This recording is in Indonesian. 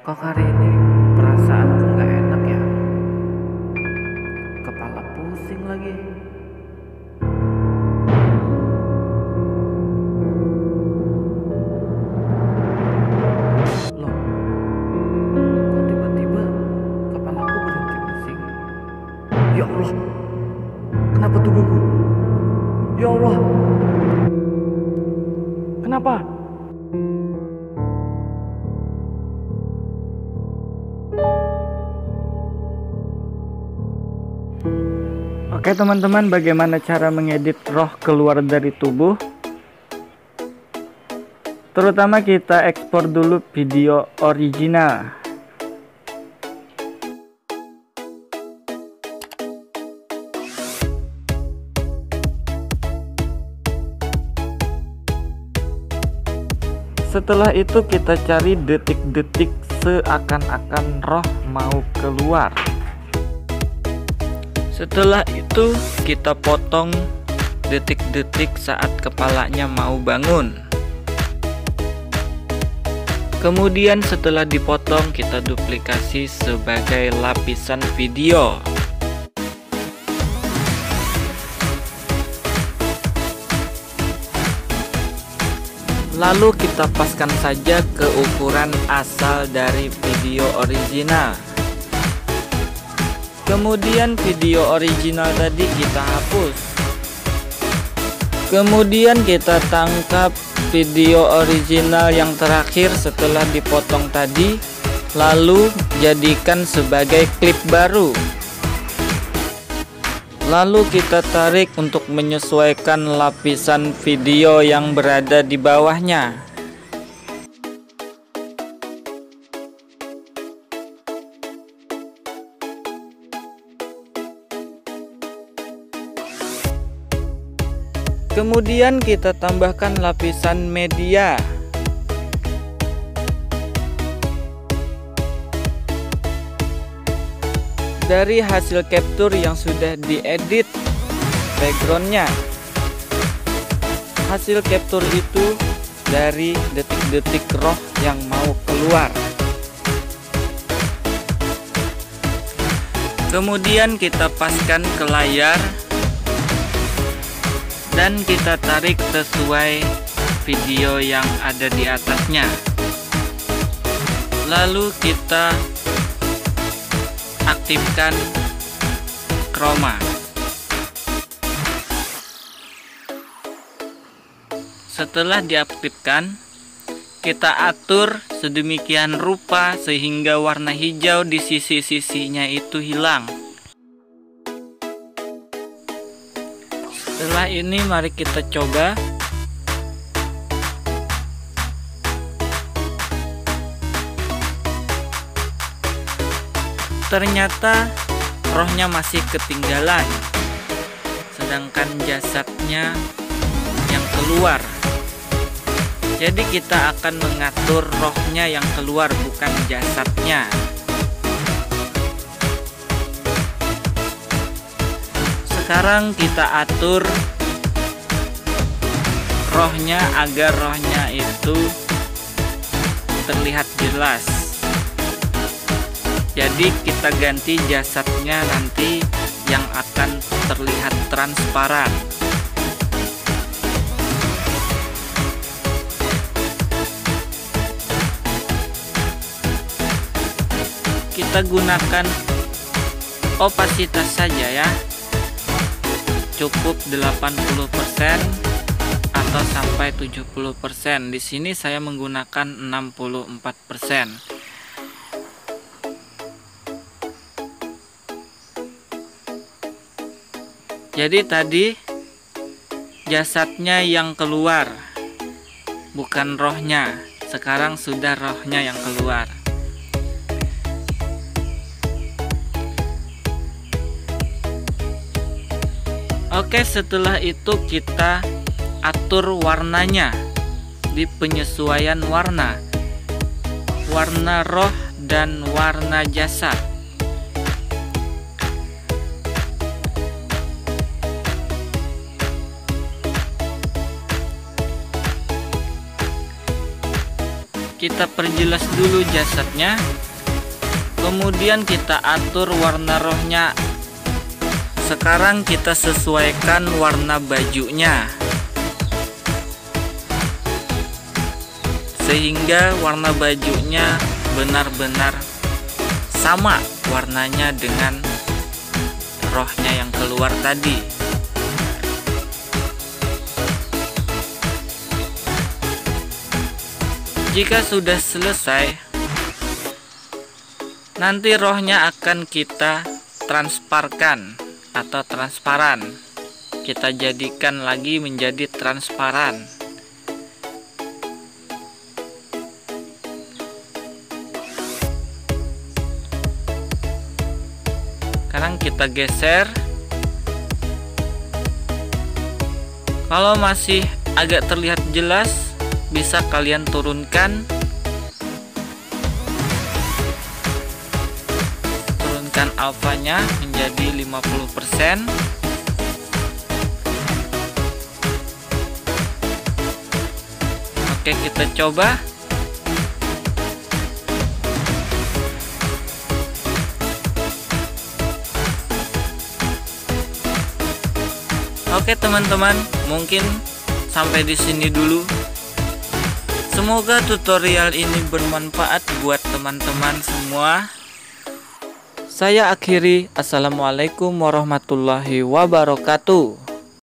Kok hari ini perasaanku nggak enak ya? Kepala pusing lagi. Loh, kok tiba-tiba kepalaku berhenti pusing? Ya Allah, kenapa tubuhku? Ya Allah, kenapa? Oke teman-teman, bagaimana cara mengedit roh keluar dari tubuh? Terutama kita ekspor dulu video original. Setelah itu kita cari detik-detik seakan-akan roh mau keluar. Setelah itu kita potong detik-detik saat kepalanya mau bangun. Kemudian setelah dipotong kita duplikasi sebagai lapisan video. Lalu kita paskan saja ke ukuran asal dari video original. Kemudian video original tadi kita hapus. Kemudian kita tangkap video original yang terakhir setelah dipotong tadi, lalu jadikan sebagai klip baru. Lalu kita tarik untuk menyesuaikan lapisan video yang berada di bawahnya. Kemudian kita tambahkan lapisan media. Dari hasil capture yang sudah diedit backgroundnya. Hasil capture itu dari detik-detik roh yang mau keluar. Kemudian kita paskan ke layar dan kita tarik sesuai video yang ada di atasnya. Lalu kita aktifkan chroma. Setelah diaktifkan, kita atur sedemikian rupa sehingga warna hijau di sisi-sisinya itu hilang. Setelah ini mari kita coba. Ternyata rohnya masih ketinggalan, sedangkan jasadnya yang keluar. Jadi kita akan mengatur rohnya yang keluar, bukan jasadnya. Sekarang kita atur rohnya agar rohnya itu terlihat jelas. Jadi kita ganti jasadnya nanti yang akan terlihat transparan. Kita gunakan opasitas saja ya. Cukup 80% atau sampai 70%. Di sini saya menggunakan 64%. Jadi tadi jasadnya yang keluar, bukan rohnya. Sekarang sudah rohnya yang keluar. Oke, setelah itu kita atur warnanya di penyesuaian warna roh dan warna jasad. kita perjelas dulu jasadnya, kemudian kita atur warna rohnya. Sekarang kita sesuaikan warna bajunya sehingga warna bajunya benar-benar sama warnanya dengan rohnya yang keluar tadi. Jika sudah selesai, nanti rohnya akan kita transparkan atau transparan. Kita jadikan lagi menjadi transparan. Sekarang kita geser. Kalau masih agak terlihat jelas, bisa kalian turunkan alfanya menjadi 50%. Oke, kita coba. Oke teman-teman, mungkin sampai di sini dulu. Semoga tutorial ini bermanfaat buat teman-teman semua. Saya akhiri. Assalamualaikum warahmatullahi wabarakatuh.